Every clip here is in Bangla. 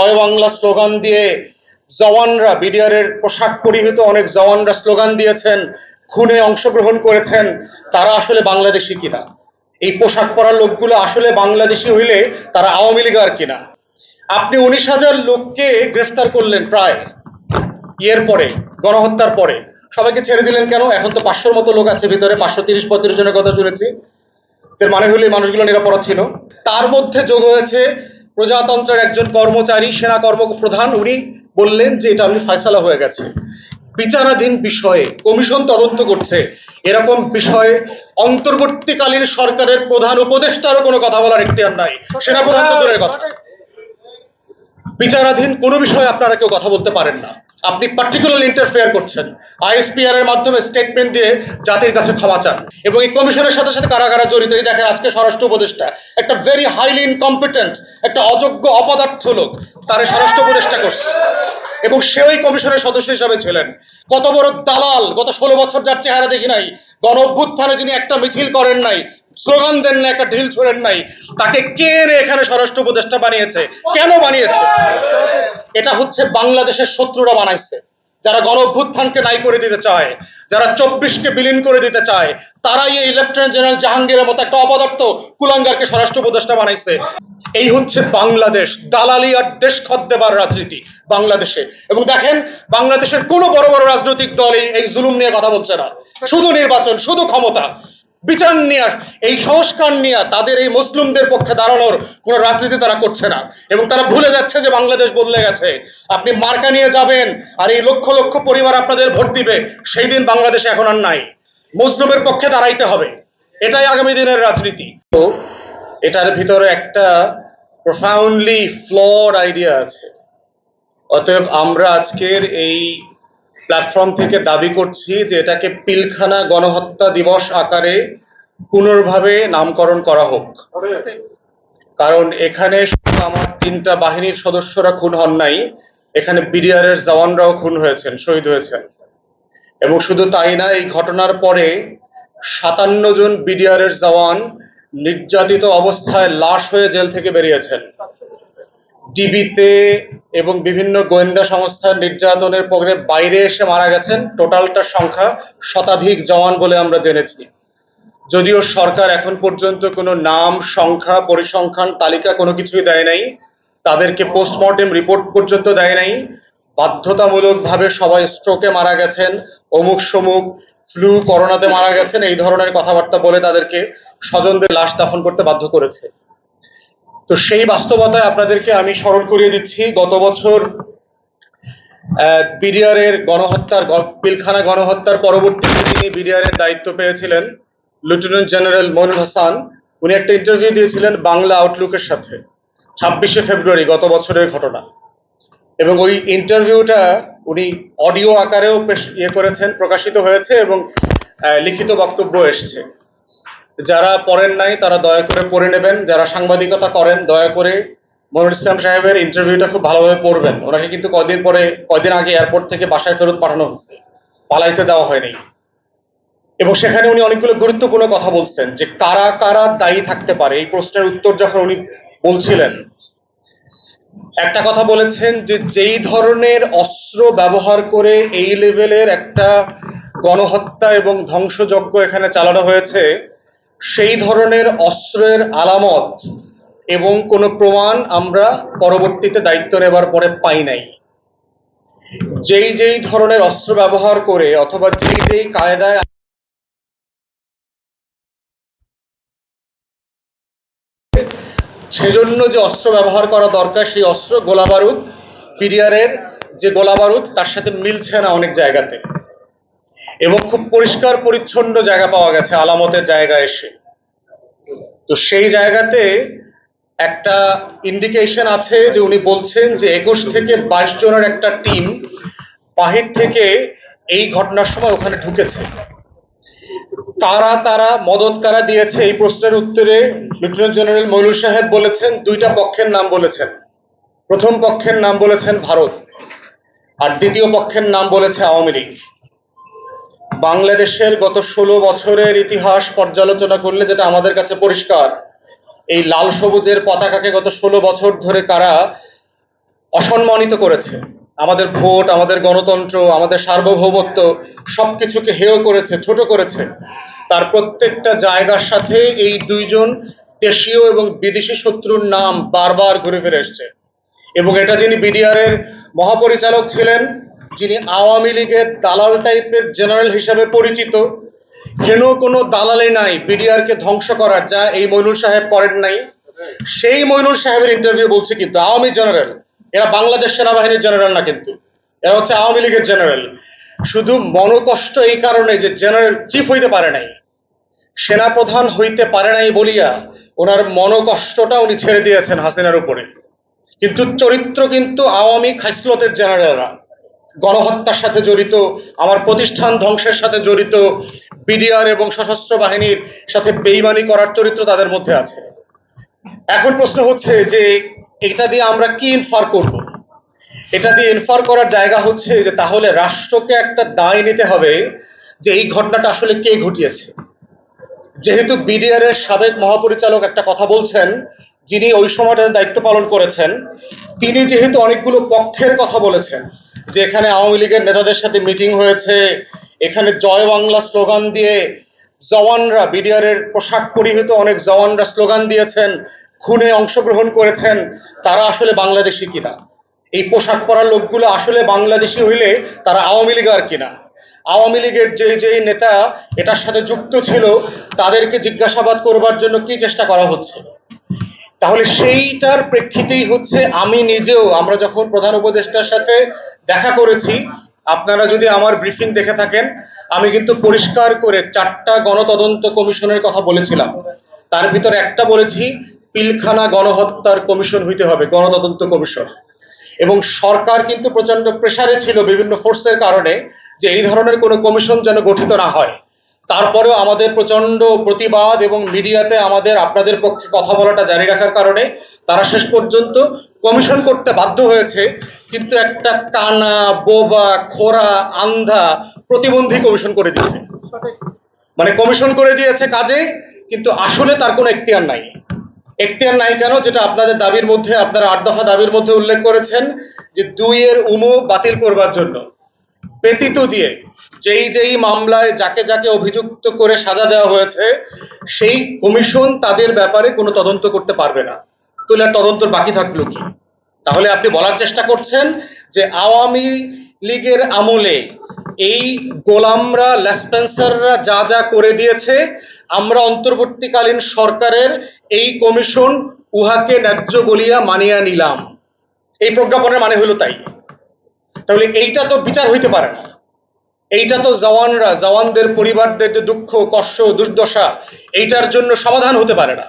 জয় বাংলা স্লোগান দিয়ে জওয়ানরা, বিডিআরের পোশাক পরিহিত অনেক জওয়ানরা স্লোগান দিয়েছেন, খুনে অংশগ্রহণ করেছেন। তারা আসলে বাংলাদেশি কিনা? এই পোশাক পরা লোকগুলো আসলে বাংলাদেশি হইলে তারা আওয়ামী লীগার কিনা? আপনি 19,000 লোককে গ্রেফতার করলেন প্রায় ইয়ের পরে, গণহত্যার পরে। সবাইকে ছেড়ে দিলেন কেন? এখন তো 500-র মতো লোক আছে ভিতরে, 530-35 জনের কথা শুনেছি। এর মানে হলে মানুষগুলো নিরাপরাধ ছিল। তার মধ্যে যোগ হয়েছে প্রজাতন্ত্রের একজন কর্মচারী, সেনা কর্মপ্রধান। উনি বললেন যে এটা আপনি ফয়সালা হয়ে গেছে, বিচারাধীন বিষয়ে কমিশন তদন্ত করছে। এরকম বিষয়ে অন্তর্বর্তীকালীন সরকারের প্রধান উপদেষ্টারও কোনো কথা বলার এখতিয়ার নাই, সেনাপ্রধান তো দূরের কথা। বিচারাধীন কোনো বিষয়ে আপনারা কেউ কথা বলতে পারেন না। আপনি পার্টিকুলার ইন্টারফেয়ার করছেন, আইএসপিআর এর মাধ্যমে স্টেটমেন্ট দিয়ে জাতির কাছে ক্ষমা চান। এবং এই কমিশনের সাথে সাথে কারা কারা জড়িত এই দেখেন। আজকে স্বরাষ্ট্র উপদেষ্টা একটা ভেরি হাইলি ইনকম্পিটেন্ট, একটা অযোগ্য অপদার্থ লোক, তারে স্বরাষ্ট্র উপদেষ্টা করছে এবং সে ওই কমিশনের সদস্য হিসাবে ছিলেন। কত বড় দালাল! গত 16 বছর যার চেহারা দেখি নাই। গণ অভ্যুত্থানে যিনি একটা মিছিল করেন নাই, স্লোগান দেন না, একটা ঢিল ছোড়েন নাই, তাকে কে এনে এখানে স্বরাষ্ট্র উপদেষ্টা বানিয়েছে? কেন বানিয়েছে? এটা হচ্ছে বাংলাদেশের শত্রুরা বানাইছে, যারা গণ অভ্যুত্থানকে নাই করে দিতে চায়, যারা 24কে বিলীন করে দিতে চায়, তারাই এই লেফটেন্যান্ট জেনারেল জাহাঙ্গীরের মতো একটা অপদার্থ কুলাঙ্গারকে স্বরাষ্ট্র উপদেষ্টা বানাইছে। এই হচ্ছে বাংলাদেশ, দালালি আর দেশ খদ্দেবার রাজনীতি বাংলাদেশে। এবং দেখেন, বাংলাদেশের কোনো বড় বড় রাজনৈতিক দল এই জুলুম নিয়ে কথা বলছে না। শুধু নির্বাচন, শুধু ক্ষমতা, বিচার নিয়ে, এই সংস্কার নিয়ে, তাদের এই মুসলিমদের পক্ষে দাঁড়ানোর কোন রাজনীতি তারা করছে না। এবং তারা ভুলে যাচ্ছে যে বাংলাদেশ বদলে গেছে। আপনি মার্কা নিয়ে যাবেন আর এই লক্ষ লক্ষ পরিবার আপনাদের ভোট দিবে, সেই দিন বাংলাদেশে এখন আর নাই। মুসলিমের পক্ষে দাঁড়াইতে হবে, এটাই আগামী দিনের রাজনীতি। তো এটার ভিতরে একটা প্রফাউন্ডলি ফ্লড আইডিয়া আছে। অতএব আমরা আজকের এই প্ল্যাটফর্ম থেকে দাবি করছি যে এটাকে পিলখানা গণহত্যা দিবস আকারে পুনর্ভাবে নামকরণ করা হোক। কারণ এখানে শুধু আমার 3টা বাহিনীর সদস্যরা খুন হন নাই, এখানে বিডিআর এর জওয়ানরাও খুন হয়েছেন, শহীদ হয়েছেন। এবং শুধু তাই না, এই ঘটনার পরে 57 জন বিডিআর এর জওয়ান নির্যাতিত অবস্থায় লাশ হয়ে জেল থেকে বেরিয়েছেন। ডিবিতে এবং বিভিন্ন গোয়েন্দা সংস্থার নির্যাতনের পরে বাইরে এসে মারা গেছেন। টোটালটার সংখ্যা শতাধিক জওয়ান বলে আমরা জেনেছি। যদিও সরকার এখন পর্যন্ত কোনো নাম, সংখ্যা, পরিসংখ্যান তালিকা কোনো কিছুই দেয় নাই, তাদেরকে পোস্টমর্টেম রিপোর্ট পর্যন্ত দেয় নাই। বাধ্যতামূলকভাবে সবাই স্ট্রোকে মারা গেছেন, অমুক সমুক, ফ্লু, করোনাতে মারা গেছেন, এই ধরনের কথাবার্তা বলে তাদেরকে স্বজনদের লাশ দাফন করতে বাধ্য করেছে। তো সেই বাস্তবতায় আপনাদেরকে আমি স্মরণ করিয়ে দিচ্ছি, গত বছর বিডিআর এর গণহত্যার, পিলখানা গণহত্যার পরবর্তীতে তিনি বিডিআর এর দায়িত্ব পেয়েছিলেন লেফটেন্যান্ট জেনারেল মইনুল হাসান। উনি একটা ইন্টারভিউ দিয়েছিলেন বাংলা আউটলুকের সাথে 26শে ফেব্রুয়ারি, গত বছরের ঘটনা। এবং ওই ইন্টারভিউটা উনি অডিও আকারেও করেছেন, প্রকাশিত হয়েছে এবং লিখিত বক্তব্য এসছে। যারা পড়েন নাই তারা দয়া করে পড়ে নেবেন। যারা সাংবাদিকতা করেন দয়া করে মনিরুল ইসলাম সাহেবের ইন্টারভিউটা খুব ভালোভাবে পড়বেন। ওনাকে কিন্তু কয়দিন আগে এয়ারপোর্ট থেকে বাসায় ফেরত পাঠানো হয়েছে, পালাইতে দেওয়া হয়নি। এবং সেখানে উনি অনেকগুলো গুরুত্বপূর্ণ কথা বলছেন যে কারা কারা দায়ী থাকতে পারে। এই প্রশ্নের উত্তর যখন উনি বলছিলেন, একটা কথা বলেছেন যে যেই ধরনের অস্ত্র ব্যবহার করে এই লেভেলের একটা গণহত্যা এবং ধ্বংসযজ্ঞ এখানে চালানো হয়েছে, সেই ধরনের অস্ত্রের আলামত এবং কোনো প্রমাণ আমরা পরবর্তীতে দায়িত্ব নেবার পরে পাই নাই। যেই ধরনের অস্ত্র ব্যবহার করে অথবা যেই কায়দায় সেজন্য যে অস্ত্র ব্যবহার করা দরকার, সেই অস্ত্র গোলা বারুদ, বিডিআর এর যে গোলা বারুদ, তার সাথে মিলছে না অনেক জায়গাতে। এবং খুব পরিষ্কার পরিচ্ছন্ন জায়গা পাওয়া গেছে আলামতের জায়গায় এসে। তো সেই জায়গাতে একটা ইন্ডিকেশন আছে যে উনি বলছেন যে 21 থেকে 22 জনের একটা টিম বাহির থেকে এই ঘটনার সময় ওখানে ঢুকেছে। তারা মদত কারা দিয়েছে, এই প্রশ্নের উত্তরে লেফটেন্যান্ট জেনারেল মইনুল সাহেব বলেছেন 2টা পক্ষের নাম বলেছেন। প্রথম পক্ষের নাম বলেছেন ভারত, আর দ্বিতীয় পক্ষের নাম বলেছে আওয়ামী লীগ। বাংলাদেশের গত 16 বছরের ইতিহাস পর্যালোচনা করলে যেটা আমাদের কাছে পরিষ্কার, এই লাল সবুজের পতাকাকে গত 16 বছর ধরে কারা অসম্মানিত করেছে, আমাদের ভোট, আমাদের গণতন্ত্র, আমাদের সার্বভৌমত্ব সবকিছুকে হেয় করেছে, ছোট করেছে, তার প্রত্যেকটা জায়গার সাথে এই দুইজন দেশীয় এবং বিদেশি শত্রুর নাম বারবার ঘুরে ফিরে এসছে। এবং এটা যিনি বিডিআর এর মহাপরিচালক ছিলেন, যিনি আওয়ামী লীগের দালাল টাইপের জেনারেল হিসেবে পরিচিত, হেন কোনো দালালে নাই বিডিআর কে ধ্বংস করার, যা এই মইনুল সাহেব করেন নাই। সেই মইনুল সাহেবের ইন্টারভিউ বলছে কিন্তু আওয়ামী জেনারেল, এরা বাংলাদেশ সেনাবাহিনীর জেনারেল না, কিন্তু এরা হচ্ছে আওয়ামী লীগের জেনারেল। শুধু মনোকষ্ট এই কারণে যে জেনারেল চিফ হইতে পারে নাই, সেনাপ্রধান হইতে পারে নাই বলিয়া ওনার মনোকষ্টটা উনি ছেড়ে দিয়েছেন হাসিনার উপরে। কিন্তু চরিত্র কিন্তু আওয়ামী খাইসলতের জেনারেলরা, গণহত্যার সাথে জড়িত, আমার প্রতিষ্ঠান ধ্বংসের সাথে জড়িত, বিডিআর এবং সশস্ত্র বাহিনীর সাথে বেইমানি করার চরিত্র তাদের মধ্যে আছে। এখন প্রশ্ন হচ্ছে যে এটা দিয়ে আমরা কি ইনফার করব? এটা দিয়ে ইনফার করার জায়গা হচ্ছে যে তাহলে রাষ্ট্রকে একটা দায় নিতে হবে যে এই ঘটনাটা আসলে কে ঘটিয়েছে। যেহেতু বিডিআর এর সাবেক মহাপরিচালক একটা কথা বলছেন, যিনি ওই সময়টাতে দায়িত্ব পালন করেছেন, তিনি যেহেতু অনেকগুলো পক্ষের কথা বলেছেন যে এখানে আওয়ামী লীগের নেতাদের সাথে মিটিং হয়েছে, এখানে জয় বাংলা স্লোগান দিয়ে জওয়ানরা, বিডিআর এর পোশাক পরিহিত অনেক জওয়ানরা স্লোগান দিয়েছেন, খুনে অংশগ্রহণ করেছেন, তারা আসলে বাংলাদেশি কিনা, এই পোশাক পরা লোকগুলো আসলে বাংলাদেশি হইলে তারা আওয়ামী লীগ আর কিনা, আওয়ামী লীগের যে নেতা এটার সাথে যুক্ত ছিল তাদেরকে জিজ্ঞাসাবাদ করবার জন্য কি চেষ্টা করা হচ্ছে। তাহলে সেইটার প্রেক্ষিতেই হচ্ছে আমি নিজেও, আমরা যখন প্রধান উপদেষ্টার সাথে দেখা করেছি, আপনারা যদি আমার ব্রিফিং দেখে থাকেন, আমি কিন্তু পরিষ্কার করে 4টা গণতদন্ত কমিশনের কথা বলেছিলাম। তার ভিতরে একটা বলেছি পিলখানা গণহত্যার কমিশন হইতে হবে, গণতদন্ত কমিশন। এবং সরকার কিন্তু প্রচন্ড প্রেসারে ছিল বিভিন্ন ফোর্সের কারণে যে এই ধরনের কোনো কমিশন যেন গঠিত না হয়। তারপরেও আমাদের প্রচন্ড প্রতিবাদ এবং মিডিয়াতে আমাদের আপনাদের পক্ষে কথা বলাটা জারি রাখার কারণে তারা শেষ পর্যন্ত কমিশন করতে বাধ্য হয়েছে, কিন্তু একটা কানা, বোবা, খোরা, আন্ধা, প্রতিবন্ধী কমিশন করে দিয়েছে। মানে কমিশন করে দিয়েছে কাজে, কিন্তু আসলে তার কোনো এখতিয়ার নাই। এখতিয়ার নাই কেন? যেটা আপনাদের দাবির মধ্যে, আপনারা 8 দফা দাবির মধ্যে উল্লেখ করেছেন যে 2 এর উমো বাতিল করবার জন্য ব্যতীত দিয়ে যেই মামলায় যাকে যাকে অভিযুক্ত করে সাজা দেওয়া হয়েছে সেই কমিশন তাদের ব্যাপারে কোনো তদন্ত করতে পারবে না। তাহলে আর তদন্তর বাকি থাকলো কি? তাহলে আপনি বলার চেষ্টা করছেন যে আওয়ামী লীগের আমলে এই গোলামরা, লেসপেন্সাররা যা যা করে দিয়েছে, আমরা অন্তর্বর্তীকালীন সরকারের এই কমিশন উহাকে ন্যায্য বলিয়া মানিয়া নিলাম, এই প্রজ্ঞাপনের মানে হলো তাই। তাহলে এইটা তো বিচার হইতে পারে না। এইটা তো জওয়ানরা, জওয়ানদের পরিবারদের যে দুঃখ, কষ্ট, দুর্দশা, এইটার জন্য সমাধান হতে পারে না।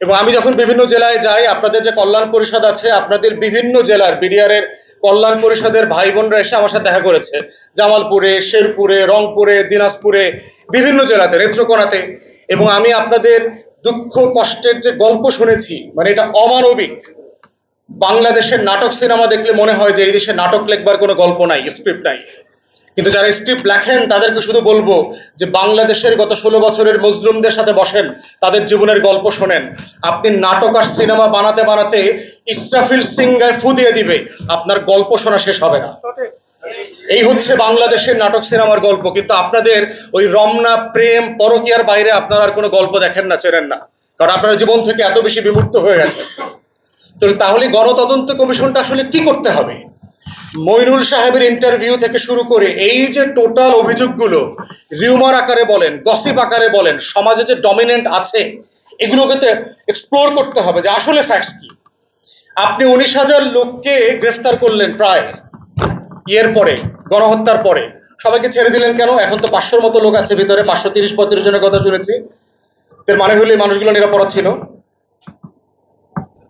এবং আমি যখন বিভিন্ন জেলায় যাই, আপনাদের যে কল্যাণ পরিষদ আছে, আপনাদের বিভিন্ন জেলার বিডিআর এর কল্যাণ পরিষদের ভাই বোনরা এসে আমার সাথে দেখা করেছে, জামালপুরে, শেরপুরে, রংপুরে, দিনাজপুরে, বিভিন্ন জেলাতে, নেত্রকোনাতে। এবং আমি আপনাদের দুঃখ কষ্টের যে গল্প শুনেছি, মানে এটা অমানবিক। বাংলাদেশের নাটক সিনেমা দেখলে মনে হয় যে এই দেশে নাটক লেখবার কোনো গল্প নাই, স্ক্রিপ্ট নাই। কিন্তু যারা স্ক্রিপ্ট লেখেন তাদেরকে শুধু বলবো যে বাংলাদেশের গত 16 বছরের মজলুমদের সাথে বসেন, তাদের জীবনের গল্প শোনেন। আপনি নাটক আর সিনেমা বানাতে বানাতে ইসরাফিল সিংগায় ফু দিয়ে দিবে, আপনার গল্প শোনা শেষ হবে না। এই হচ্ছে বাংলাদেশের নাটক সিনেমার গল্প। কিন্তু আপনাদের ওই রমনা, প্রেম, পরকীয়ার বাইরে আপনারা আর কোনো গল্প দেখেন না, চেনেন না, কারণ আপনারা জীবন থেকে এত বেশি বিমুক্ত হয়ে গেছে। তো তাহলে গণতদন্ত কমিশনটা আসলে কি করতে হবে? মইনুল সাহেবের ইন্টারভিউ থেকে শুরু করে এই যে টোটাল অভিযোগগুলো, রিউমার আকারে বলেন, গসিপ আকারে বলেন, সমাজে যে ডমিনেন্ট আছে, এগুলোকে তো এক্সপ্লোর করতে হবে যে আসলে ফ্যাক্টস কি। আপনি 19,000 লোককে গ্রেফতার করলেন প্রায় ইয়ের পরে, গণহত্যার পরে, সবাইকে ছেড়ে দিলেন কেন? এখন তো 500-র মতো লোক আছে ভিতরে, 530-35 জনের কথা শুনেছি। এর মানে হলো এই মানুষগুলো নিরাপরাধ ছিল।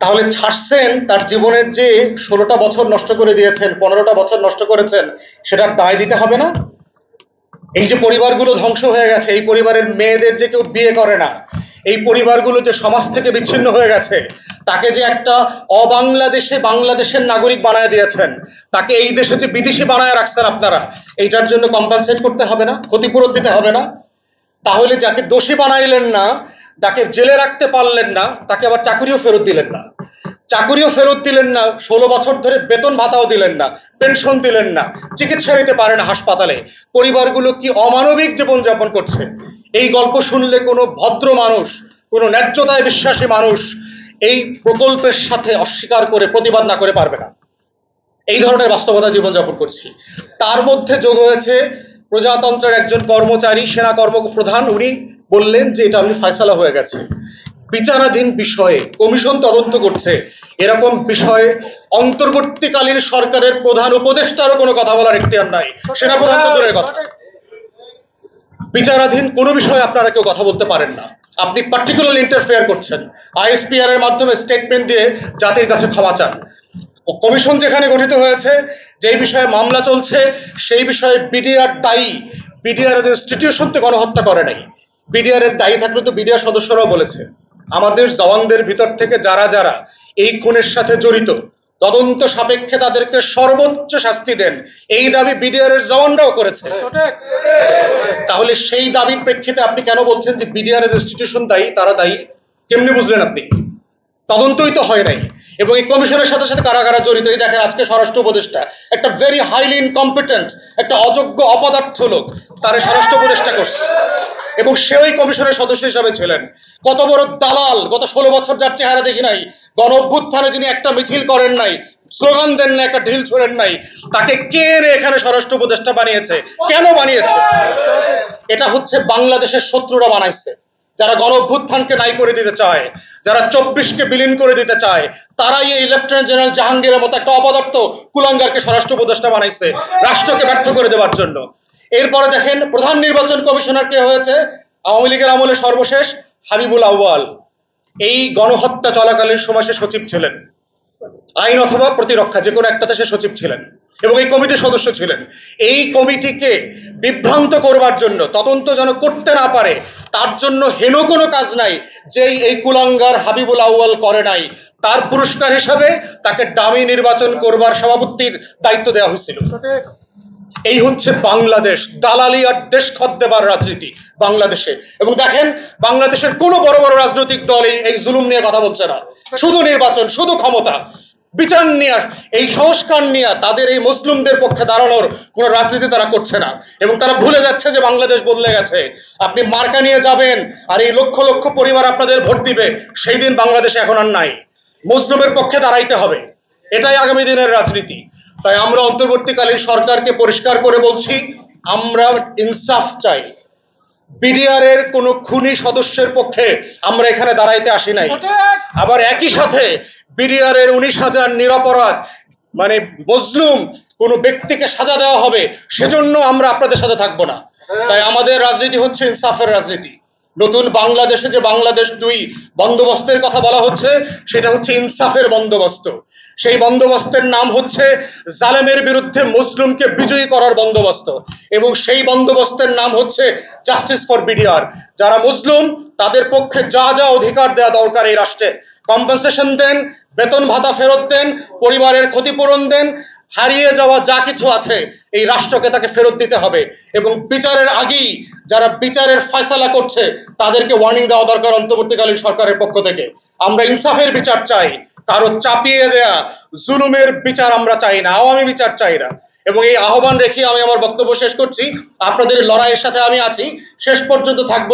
তাহলে ছাড়ছেন, তার জীবনের যে 16টা বছর নষ্ট করে দিয়েছেন, 15টা বছর নষ্ট করেছেন, সেটার দায় দিতে হবে না? এই যে পরিবারগুলো ধ্বংস হয়ে গেছে, এই পরিবারের মেয়েদের যে কেউ বিয়ে করে না, এই পরিবারগুলো যে সমাজ থেকে বিচ্ছিন্ন হয়ে গেছে, তাকে যে একটা অবাংলাদেশে বাংলাদেশের নাগরিক বানায় দিয়েছেন, তাকে এই দেশে যে বিদেশি বানায় রাখছেন আপনারা, এইটার জন্য কম্পেনসেট করতে হবে না? ক্ষতিপূরণ দিতে হবে না? তাহলে যাকে দোষী বানাইলেন না, যাকে জেলে রাখতে পারলেন না, তাকে আবার চাকরিও ফেরত দিলেন না। চাকুরিও ফেরত দিলেন না, 16 বছর ধরে বেতন ভাতাও দিলেন না, পেনশন দিলেন না, চিকিৎসা নিতে পারে না হাসপাতালে। পরিবারগুলো কি অমানবিক জীবনযাপন করছে। এই গল্প শুনলে কোনো ভদ্র মানুষ, কোনো ন্যায্যতায় বিশ্বাসী মানুষ এই প্রকল্পের সাথে অস্বীকার করে প্রতিবাদ না করে পারবে না। এই ধরনের বাস্তবতা জীবনযাপন করছি। তার মধ্যে যোগ হয়েছে প্রজাতন্ত্রের একজন কর্মচারী, সেনা কর্মপ্রধান, উনি বললেন যে এটা আমি ফয়সালা হয়ে গেছে। বিচারাধীন বিষয়ে কমিশন তদন্ত করছে, এরকম বিষয়ে অন্তর্বর্তীকালীন সরকারের প্রধান উপদেষ্টারও কোনো কথা বলার এখতিয়ার নাই, সেনাপ্রধান তো দূরের কথা। বিচারাধীন কোনো বিষয়ে আপনারা কেউ কথা বলতে পারেন না। আপনি পার্টিকুলার ইন্টারফেয়ার করছেন, আইএসপিআর এর মাধ্যমে স্টেটমেন্ট দিয়ে জাতির কাছে ক্ষমা চান। কমিশন যেখানে গঠিত হয়েছে, যেই বিষয়ে মামলা চলছে, সেই বিষয়ে বিডিআর দায়ী। বিডিআর ইনস্টিটিউশন তো গণহত্যা করে নাই। বিডিআর এর দায়ী থাকলে তো বিডিআর সদস্যরাও বলেছে আমাদের জওয়ানদের ভিতর থেকে যারা যারা এই খুনের সাথে জড়িত, তদন্ত সাপেক্ষে তাদেরকে সর্বোচ্চ শাস্তি দেন, এই দাবি বিডিআর এর জওয়ানরাও করেছে। তাহলে সেই দাবির প্রেক্ষিতে আপনি কেন বলছেন যে বিডিআর এর ইনস্টিটিউশন দায়ী, তারা দায়ী? কেমনি বুঝলেন আপনি? তদন্তই তো হয় নাই। এবং এই কমিশনের সাথে সাথে কারা কারা জড়িত, এই দেখেন আজকে স্বরাষ্ট্র উপদেষ্টা, একটা ভেরি হাইলি ইনকম্পিটেন্ট, একটা অযোগ্য অপদার্থ লোক, তার স্বরাষ্ট্র উপদেষ্টা করছে এবং সে ওই কমিশনের সদস্য হিসাবে ছিলেন। কত বড় দালাল! গত 16 বছর যার চেহারা দেখি নাই, গণ অভ্যুত্থানে যিনি একটা মিছিল করেন নাই, স্লোগান দেন না, একটা ঢিল ছোড়েন নাই, তাকে কে এনে এখানে স্বরাষ্ট্র উপদেষ্টা বানিয়েছে? কেন বানিয়েছে? এটা হচ্ছে বাংলাদেশের শত্রুরা বানাইছে, যারা গণ অভ্যুত্থানকে নাই করে দিতে চায়, যারা 24কে বিলীন করে দিতে চায়, তারাই এই লেফটেন্যান্ট জেনারেল জাহাঙ্গীরের মতো একটা অপদার্থ কুলাঙ্গারকে স্বরাষ্ট্র উপদেষ্টা বানাইছে রাষ্ট্রকে ব্যর্থ করে দেওয়ার জন্য। এরপরে দেখেন প্রধান নির্বাচন কমিশনার কে হয়েছে? আওয়ামী লীগের আমলে সর্বশেষ হাবিবুল আউয়াল। এই গণহত্যা চলাকালীন সময় সে সচিব ছিলেন, আইন অথবা প্রতিরক্ষা যে কোনো একটাতে সে সচিব ছিলেন এবং এই কমিটির সদস্য ছিলেন। এই কমিটিকে বিভ্রান্ত করবার জন্য, তদন্ত যেন করতে না পারে তার জন্য হেন কোনো কাজ নাই যেই এই কুলাঙ্গার হাবিবুল আউয়াল করে নাই। তার পুরস্কার হিসাবে তাকে ডামি নির্বাচন করবার সভাপতির দায়িত্ব দেওয়া হয়েছিল। এই হচ্ছে বাংলাদেশ, দালালি আর দেশ খদ্দেবার রাজনীতি বাংলাদেশে। এবং দেখেন বাংলাদেশের কোনো বড় বড় রাজনৈতিক দল এই জুলুম নিয়ে কথা বলছে না। শুধু নির্বাচন, শুধু ক্ষমতা, বিচার নিয়ে, এই সংস্কার নিয়ে তাদের এই মুসলিমদের পক্ষে দাঁড়ানোর কোন রাজনীতি তারা করছে না। এবং তারা ভুলে যাচ্ছে যে বাংলাদেশ বদলে গেছে। আপনি মার্কা নিয়ে যাবেন আর এই লক্ষ লক্ষ পরিবার আপনাদের ভোট দিবে, সেই দিন বাংলাদেশে এখন আর নাই। মুসলিমের পক্ষে দাঁড়াইতে হবে, এটাই আগামী দিনের রাজনীতি। তাই আমরা অন্তর্বর্তীকালীন সরকারকে পরিষ্কার করে বলছি, আমরা ইনসাফ চাই। বিডিআর এর কোন খুনি সদস্যের পক্ষে আমরা এখানে দাঁড়াইতে আসি নাই। আবার একই সাথে বিডিআর এর 19,000 নিরপরাধ মানে মজলুম কোন ব্যক্তিকে সাজা দেওয়া হবে, সেজন্য আমরা আপনাদের সাথে থাকবো না। তাই আমাদের রাজনীতি হচ্ছে ইনসাফের রাজনীতি। নতুন বাংলাদেশে যে বাংলাদেশ 2 বন্দোবস্তের কথা বলা হচ্ছে, সেটা হচ্ছে ইনসাফের বন্দোবস্ত। সেই বন্দোবস্তের নাম হচ্ছে জালেমের বিরুদ্ধে মুসলিমকে বিজয়ী করার বন্দোবস্ত, এবং সেই বন্দোবস্তের নাম হচ্ছে জাস্টিস ফর বিডিআর। যারা মুসলিম তাদের পক্ষে যা যা অধিকার দেওয়া দরকার এই রাষ্ট্রে, কম্পেনসেশন দেন, বেতন ভাতা ফেরত দেন, পরিবারের ক্ষতিপূরণ দেন, হারিয়ে যাওয়া যা কিছু আছে এই রাষ্ট্রকে তাকে ফেরত দিতে হবে। এবং বিচারের আগেই যারা বিচারের ফয়সালা করছে তাদেরকে ওয়ার্নিং দেওয়া দরকার অন্তর্বর্তীকালীন সরকারের পক্ষ থেকে। আমরা ইনসাফের বিচার চাই, কারো চাপিয়ে দেয়া জুলুমের বিচার আমরা চাই না, আওয়ামী বিচার চাই না। এবং এই আহ্বান রেখে আমি আমার বক্তব্য শেষ করছি। আপনাদের লড়াইয়ের সাথে আমি আছি, শেষ পর্যন্ত থাকবো।